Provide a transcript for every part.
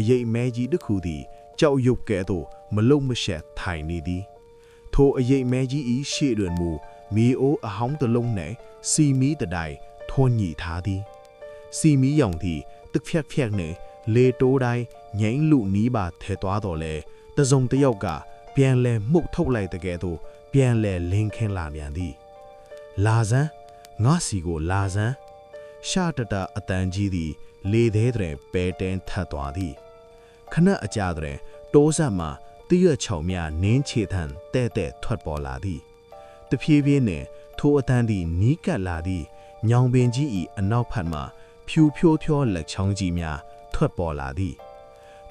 ရိပ်မဲကြီးတစ်ခုသည်ကြောက်ရွံ့ကဲ့သို့မလုံမရှက်ထိုင်နေသည်ထိုအရိပ်မဲကြီး၏ရှေ့တွင်မူမီအိုးအဟောင်းတစ်လုံးနှင့်စီမီတတိုင်ထွန်းညှိထားသည်စီမီရောင်သည်tứcဖြက်နှင့်လေတိုးတိုင်းငိမ့်လူနီးပါထဲသွားတော်လဲတစုံတစ်ယောက်ကပြန်လဲမှုတ်ထုတ်လိုက်တဲ့ကဲ့သို့ပြန်လဲလင်းခင်းလာပြန်သည်လာစမ်းငါစီကိုလာစမ်းရှာတတအတန်ကြီးသည်လေသေးတွင်ပဲတဲထပ်သွားသည်ခဏအကြာတွင်တိုးဆက်မှတရချောင်များနင်းချေထန်တဲ့ထွက်ပေါ်လာသည်တဖြည်းဖြည်းနှင့်ထိုအတန်သည်နီးကပ်လာသည်ညောင်ပင်ကြီး၏အနောက်ဖက်မှဖြူဖြိုးဖြောလက်ချောင်းကြီးများထွက်ပေါ်လာသည်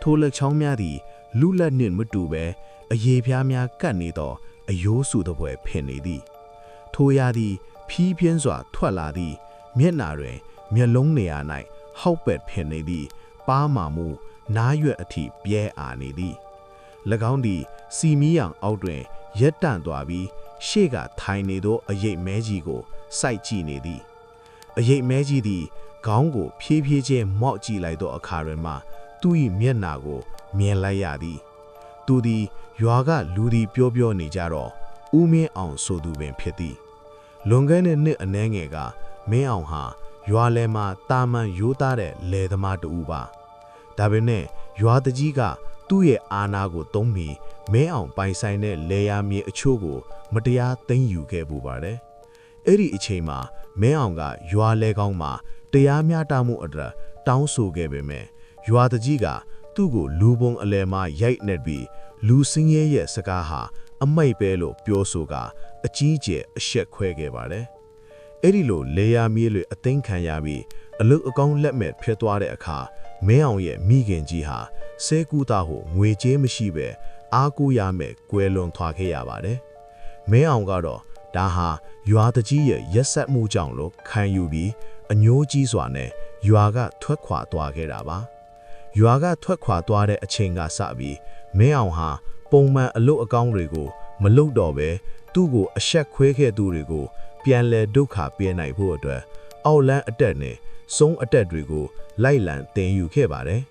ထိုလက်ချောင်းများသည်လူလက်နှင့်မတူဘဲအရေပြားများကပ်နေသောအယိုးစုတစ်ပွဲဖြစ်နေသည်ထိုရာသည်ဖြီးပြင်းစွာထွက်လာသည်မျက်နာတွင်မျက်လုံးနေရာ၌ဟောက်ပက်ဖြစ်နေသည်ပါးမာမှုနားရွက်အထိပြဲအာနေသည်၎င်းသည်စီမီယံအောက်တွင်ရက်တန့်သွားပြီးရှေ့ကထိုင်နေသောအရိပ်မဲကြီးကိုစိုက်ကြည့်နေသည်အရိပ်မဲကြီးသည်ခေါင်းကိုဖြည်းဖြည်းချင်းမော့ကြည့်လိုက်သောအခါတွင်မှသူ၏မျက်နာကိုမြင်လိုက်ရသည်သူသည်ရွာကလူသည်ပြောနေကြတော့ဦးမင်းအောင်ဆိုသူပင်ဖြစ်သည်လွန်ခဲ့တဲ့နှစ်အနည်းငယ်ကမင်းအောင်ဟာရွာလယ်မှာတာမန်ရိုးသားတဲ့လယ်သမားတူပါဒါပေမဲ့ရွာတကြီးကသူ့ရဲ့အာဏာကိုသုံးပြီးမင်းအောင်ပိုင်ဆိုင်တဲ့လယ်ယာမြေအချို့ကိုမတရားသိမ်းယူခဲ့ပူပါတယ်အဲ့ဒီအချိန်မှာမင်းအောင်ကရွာလယ်ကောင်းမှာတရားမျှတမှုအတွက်တောင်းဆိုခဲ့ပေမဲ့ရွာတကြီးကသူ့ကိုလူပုံအလယ်မှာရိုက်နှက်ပြီးလူစင်းရဲရဲ့စကားဟာအမိတ်ပဲလို့ပြောဆိုကအကြီးကျယ်အရှက်ခွဲခဲ့ပါတယ်အဲ့ဒီလိုလေယာမြေတွေအသိမ်းခံရပြီးအလုအကောင်းလက်မဲ့ဖြစ်သွားတဲ့အခါမင်းအောင်ရဲ့မိခင်ကြီးဟာဆဲကူတာကိုငွေကြေးမရှိပဲအားကိုးရမဲ့ကွယ်လွန်သွားခဲ့ရပါတယ်မင်းအောင်ကတော့ဒါဟာရွာတကြီးရဲ့ရက်ဆက်မှုကြောင့်လို့ခံယူပြီးအညိုးကြီးစွာနဲ့ရွာကထွက်ခွာသွားခဲ့တာပါရွာကထွက်ခွာသွားတဲ့အချိန်ကစပြီးမင်းအောင်ဟာပုံမှန်အလုအကောင်းတွေကိုမလုပ်တော့ပဲသူ့ကိုအဆက်ခွဲခဲ့သူတွေကိုပြန်လဲဒုက္ခပေးနိုင်ဖို့အတွက်အောက်လန်းအတက်နဲ့စုံးအတက်တွေကိုလိုက်လံတင်ယူခဲ့ပါတယ်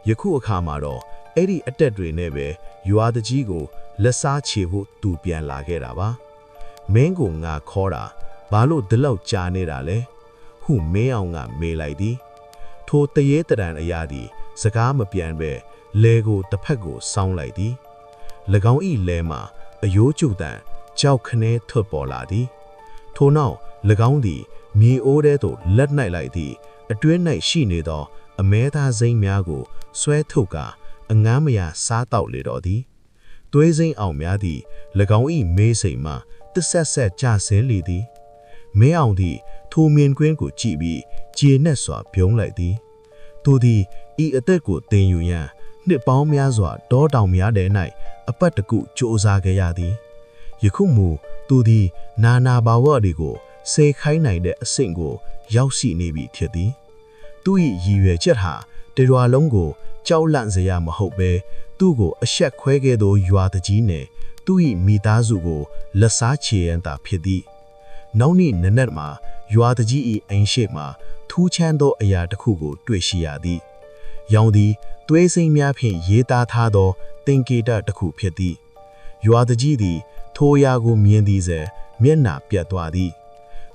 ယခုအခါမှာတော့အဲ့ဒီအတက်တွေနဲ့ပဲရွာတကြီးကိုလက်စားချေဖို့သူပြန်လာခဲ့တာပါမင်းကိုငါခေါ်တာဘာလို့ဒီလောက်ကြာနေတာလဲဟုမင်းအောင်ကမေးလိုက်သည်ထိုတရေတရန်အရာသည်စကားမပြန်ပဲလဲကိုတစ်ဖက်ကိုစောင်းလိုက်သည်၎င်း၏လဲမှာအယိုးကျုပ်တန်ကြောက်ခနဲထွက်ပေါ်လာသည်ထိုနောက်၎င်းသည်မြေအိုးထဲသို့လက်နှိုက်လိုက်သည်အတွင်း၌ရှိနေသောအမဲသားစိမ့်များကိုဆွဲထုတ်ကအငမ်းမရစားတောက်လေတော်သည်သွေးစိမ့်အောင်များသည်၎င်း၏မေးစိမ်မှတဆက်ကြဆင်းလေသည်မင်းအောင်သည်ထိုမြင်ကွင်းကိုကြည့်ပြီးကျေနပ်စွာပြုံးလိုက်သည်သူသည်ဤအသက်ကိုတင်ယူရန်နှစ်ပေါင်းများစွာတောတောင်များထဲ၌အပတ်တကုစ조사ခဲ့ရသည်ယခုမူသူသည်နာနာဘာဝတွေကိုစေခိုင်းနိုင်တဲ့အဆင့်ကိုရောက်ရှိနေပြီဖြစ်သည်သူ၏ရည်ရွယ်ချက်ဟာတရွာလုံးကိုကြောက်လန့်စရာမဟုတ်ပဲသူ့ကိုအဆက်ခွဲခဲ့သောရွာတကြီးနဲ့သူ၏မိသားစုကိုလက်စားချေရန်သာဖြစ်သည်နောက်နေ့နနက်မှာရွာတကြီး၏အိမ်ရှိမှထူးချမ်းသောအရာတစ်ခုကိုတွေ့ရှိရသည်ရောင်သည်သွေးစိမ့်များဖြင့်ရေးသားထားသောသင်္ကေတတစ်ခုဖြစ်သည်ရွာတကြီးသည်ထိုအရာကိုမြင်သည်စေမျက်နှာပြတ်သွားသည်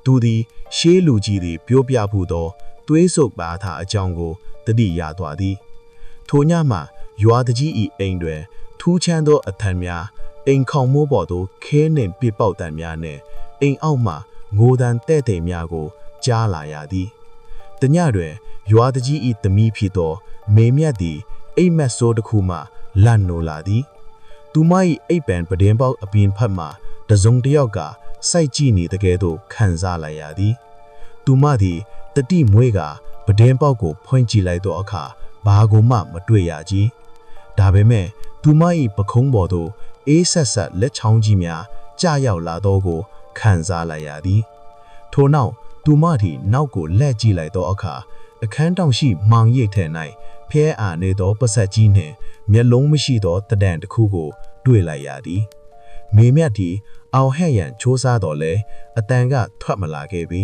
သူသည်ရှေးလူကြီးသည်ပြောပြဖို့သောသွေးဆုပ်ပါထားအကြောင်းကိုတတိရသွားသည်ထိုညမှရွာတကြီး၏အိမ်တွင်ထူးချမ်းသောအထံများအိမ်ခေါင်မိုးပေါ်သို့ခဲနှင့်ပြပေါက်တံများနှင့်အိမ်အောက်မှငိုတံတဲ့တဲ့များကိုကြားလာရသည်တညတွင်ရွာတကြီး၏သမီးဖြစ်သောမေမြတ်သည်အိမ်မက်ဆိုးတစ်ခုမှလန့်နိုးလာသည်သူမ၏အိပ်ပံပဒင်းပေါက်အပြင်ဖက်မှတစုံတစ်ယောက်ကစိုက်ကြည့်နေတကယ်သို့ခံစားလိုက်ရသည်သူမသည်တတိမွေးကပဒင်းပေါက်ကိုဖွင့်ကြည့်လိုက်သောအခါဘာကိုမှမတွေ့ရကြီးဒါပေမဲ့သူမ၏ပခုံးပေါ်သို့အေးဆက်ဆက်လက်ချောင်းကြီးများကျရောက်လာသောကိုခံစားလိုက်ရသည်ထိုနောက်သူမသည်နောက်ကိုလှည့်ကြည့်လိုက်သောအခါအခန်းတောင်ရှိမောင်ရိပ်ထဲ၌ဖျဲအာနေသောပစက်ကြီးနှင့်မျက်လုံးမရှိသောတဒံတစ်ခုကိုတွေ့လိုက်ရသည်မေမြတ်သည်အောင်ဟဲ့ရန်ချိုးစားတော်လဲအတန်ကထွက်မလာခဲ့ပြီ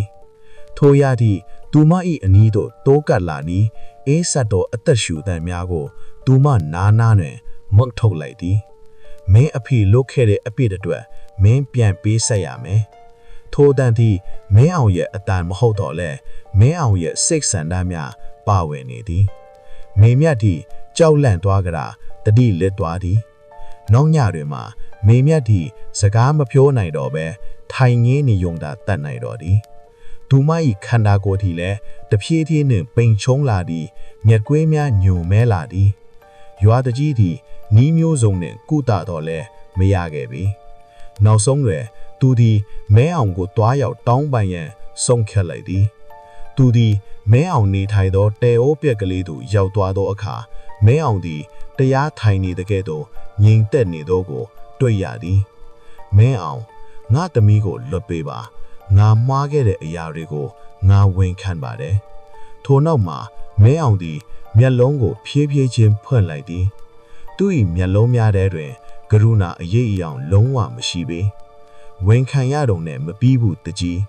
ထိုရသည့်သူမ၏အနီးသို့တိုးကပ်လာနီးအေးဆက်သောအသက်ရှူသံများကို သူမနာနာနဲ့မုတ်ထုတ်လိုက်သည်မင်းအဖေလုတ်ခဲ့တဲ့အပြစ်အတွက်မင်းပြန်ပေးဆက်ရမယ်ထိုတန်သည်မင်းအောင်ရဲ့အတန်မဟုတ်တော့လဲမင်းအောင်ရဲ့စိတ်ဆန္ဒများပါဝင်နေသည်မေမြတ်သည်ကြောက်လန့်သွားကြတာတတိလစ်သွားသည်နောက်ညတွင်မှမေမြတ်သည်စကားမပြောနိုင်တော့ပဲထိုင်ငင်းနေုံသာတတ်နိုင်တော့သည်သူမ၏ခန္ဓာကိုယ်သည်လည်းတဖြည်းဖြည်းနှင့်ပိန်ချုံလာသည်မျက်ကွေးများညိုမဲလာသည်ရွာတကြီးသည်နီးမျိုးစုံနှင့်ကုသတော့လဲမရခဲ့ပြီနောက်ဆုံးတွင်သူသည်မဲအောင်ကိုတွားရောက်တောင်းပန်ရန်ဆုံးဖြတ်လိုက်သည်သူသည်မဲအောင်နေထိုင်သောတဲအိုးပြက်ကလေးသို့ရောက်သွားသောအခါမဲအောင်သည်တရားထိုင်နေတဲ့ကဲ့သို့ငြိမ်သက်နေသောကိုတွေ့ရသည်မဲအောင်ငါသမီးကိုလွတ်ပေးပါငါမှားခဲ့တဲ့အရာတွေကိုငါဝန်ခံပါတယ်ထိုနောက်မှာမဲအောင်သည်မျက်လုံးကိုဖြည်းဖြည်းချင်းဖွင့်လိုက်သည်သူ၏မျက်လုံးများထဲတွင်ကရုဏာအရေးအယောင်လုံးဝမရှိပေဝန်ခံရတော့နဲ့မပြီးဘူးတကြီး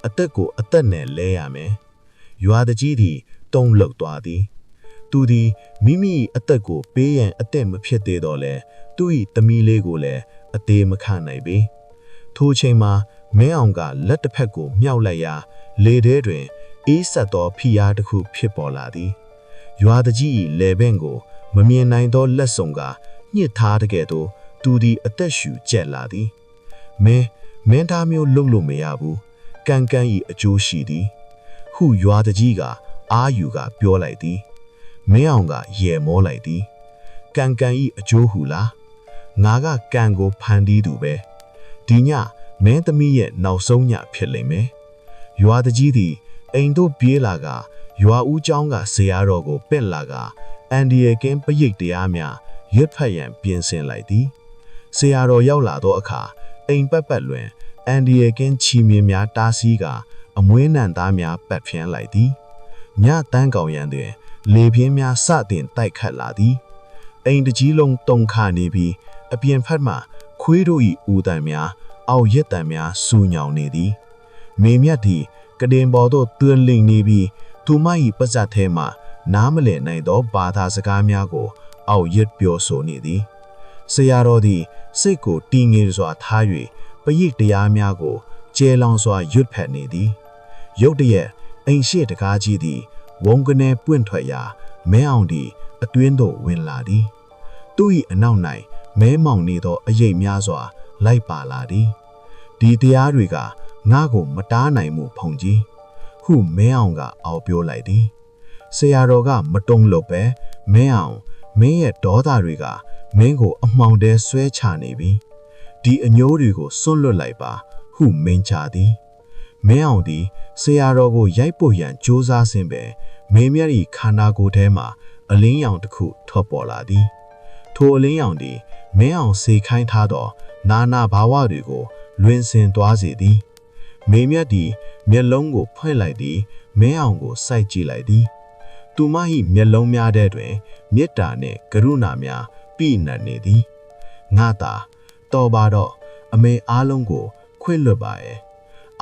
အသက်ကိုအသက်နဲ့လဲရမယ်ရွာတကြီးသည်တုံးလှုပ်သွားသည်သူသည်မိမိအသက်ကိုပေးရန်အသက်မဖြစ်သေးတော့လဲသူ၏သမီးလေးကိုလည်းအသေးမခံနိုင်ပေထိုချိန်မှာမဲအောင်ကလက်တစ်ဖက်ကိုမြှောက်လိုက်ရာလေထဲတွင်အေးဆက်သောဖိအားတစ်ခုဖြစ်ပေါ်လာသည်ရွာတကြီး၏လေပင်ကိုမမြင်နိုင်သောလက်စုံကညှစ်ထားတဲ့ကဲ့သို့သူသည်အသက်ရှူကျက်လာသည်မင်းသားမျိုးလုံလို့မရဘူးကံကံ၏အကျိုးရှိသည်ဟုရွာတကြီးကအာယူကပြောလိုက်သည်မင်းအောင်ကရဲမောလိုက်သည်ကံကံ၏အကျိုးဟုလားငါကကံကိုဖန်တီးသူပဲဒီညမင်းသမီးရဲ့နောက်ဆုံးညဖြစ်လိမ့်မယ်ရွာတကြီးသည်အိမ်တို့ပြေးလာကရွာဦးကျောင်းကဇရာတော်ကိုပင့်လာကအန်ဒီယေကင်းပရိတ်တရားများရွတ်ဖတ်ရန်ပြင်ဆင်လိုက်သည်ဇရာတော်ရောက်လာသောအခါအိမ်ပတ်လွင်အန်ဒီယေကင်းချီမြင်များတားဆီးကအမွေးနံသားများပတ်ဖြန်းလိုက်သည်ညတန်းကောင်ရန်တွင်လေပြင်းများစတင်တိုက်ခတ်လာသည်အိမ်တကြီးလုံးတုန်ခါနေပြီးအပြင်ဖက်မှခွေးတို့၏ဦးတံများအောက်ရက်တံများစူညောင်နေသည်မေမြတ်သည်ကတင်ပေါ်သို့တွန်းလိမ့်နေပြီးသူမ၏ပါဇက်ထဲမှနားမလည်နိုင်သောဘာသာစကားများကိုအောက်ရက်ပြောဆိုနေသည်ဆရာတော်သည်စိတ်ကိုတည်ငြိမ်စွာထား၍ပရိတ်တရားများကိုကျဲလောင်စွာရွတ်ဖတ်နေသည်ရုတ်တရက်အိမ်ရှိတကားကြီးသည်ဝုံကနေပွင့်ထွက်ရာမဲအောင်သည်အတွင်းသို့ဝင်လာသည်သူ၏အနောက်၌မဲမောင်နေသောအရိပ်များစွာလိုက်ပါလာသည်ဒီတရားတွေကငါ့ကိုမတားနိုင်မှုဖုန်ကြီးဟုမဲအောင်ကအော်ပြောလိုက်သည်ဆရာတော်ကမတုံ့လို့ပဲမဲအောင်မင်းရဲ့ဒေါသတွေကမင်းကိုအမှောင်တဲဆွဲချနေပြီဒီအညိုးတွေကိုစွန့်လွတ်လိုက်ပါဟုမင်းချသည်မင်းအောင်သည်ဆရာတော်ကိုရိုက်ပုတ်ရန်ကြိုးစားစဉ်ပဲမေမြတ်၏ခန္ဓာကိုယ်ထဲမှအလင်းရောင်တစ်ခုထွက်ပေါ်လာသည်ထိုအလင်းရောင်သည်မင်းအောင်စေခိုင်းထားသောနာနာဘာဝတွေကိုလွင်စင်သွားစေသည်မေမြတ်သည်မျက်လုံးကိုဖွင့်လိုက်သည်မင်းအောင်ကိုစိုက်ကြည့်လိုက်သည်သူမ၏မျက်လုံးများထဲတွင်မေတ္တာနှင့်ကရုဏာများပြည့်နှံ့နေသည်ငါသာတော်ပါတော့အမေအားလုံးကိုခွင့်လွတ်ပါရဲ့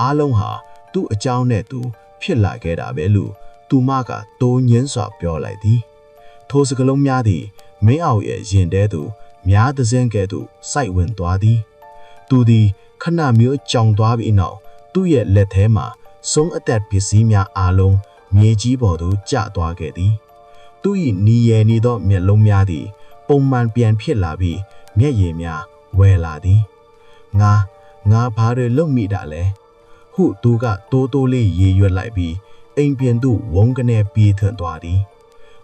အားလုံးဟာသူ့အကြောင်းနဲ့သူဖြစ်လာခဲ့တာပဲလို့သူမကတိုးညင်းစွာပြောလိုက်သည်ထိုစကလုံးများသည်မင်းအောင်ရဲ့ရင်ထဲသို့များသစင်းကဲ့သို့စိုက်ဝင်သွားသည်သူသည်ခဏမျိုးကြောင်သွားပြီးနောက်သူ့ရဲ့လက်ထဲမှဆုံးအသက်ပစ္စည်းများအားလုံးမြေကြီးပေါ်သို့ကျသွားခဲ့သည်သူ၏နီရယ်နေသောမျက်လုံးများသည်ပုံမှန်ပြန်ဖြစ်လာပြီးမျက်ရည်များဝဲလာသည်ငါဘာတွေလုပ်မိတာလဲဟုသူကတိုးတိုးလေးရေရွက်လိုက်ပြီးအိမ်ပြင်သို့ဝုန်းကနေပြေးထွန်းသွားသည်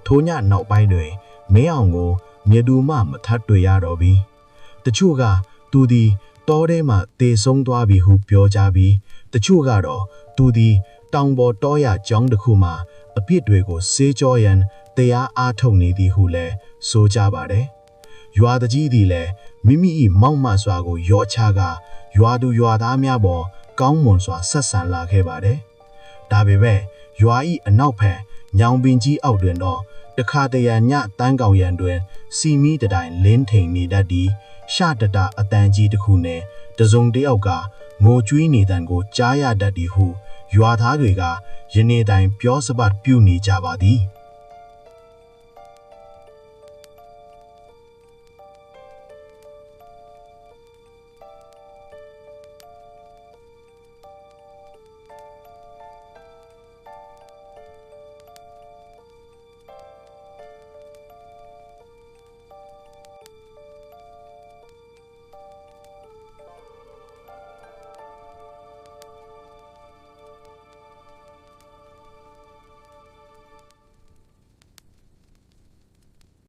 ထိုညနောက်ပိုင်းတွင်မင်းအောင်ကိုမြေတူမှမထပ်တွေ့ရတော့ပြီတချို့ကသူသည်တောထဲမှတေဆုံးသွားပြီဟုပြောကြပြီးတချို့ကတော့သူသည်တောင်ပေါ်တောရကျောင်းတစ်ခုမှအပြစ်တွေကိုဆေးကြောရန်တရားအားထုတ်နေသည်ဟုလည်းဆိုကြပါတယ်ရွာတကြီးသည်လည်းမိမိ၏မောက်မစွာကိုရောချကရွာသူရွာသားများပေါ်ကောင်းမွန်စွာဆက်ဆံလာခဲ့ပါတယ်ဒါပေမဲ့ရွာ၏အနောက်ဖက်ညောင်ပင်ကြီးအောက်တွင်တော့တခါတရံညတန်းကောင်ရန်တွင်စီမီတတိုင်လင်းထိန်နေတတ်သည်ရှတတအတန်ကြီးတစ်ခုနှင့်တစုံတစ်ယောက်ကငိုကြွေးနေတန်ကိုကြားရတတ်သည်ဟုရွာသားတွေကယနေ့တိုင်ပြောစပတ်ပြုနေကြပါသည်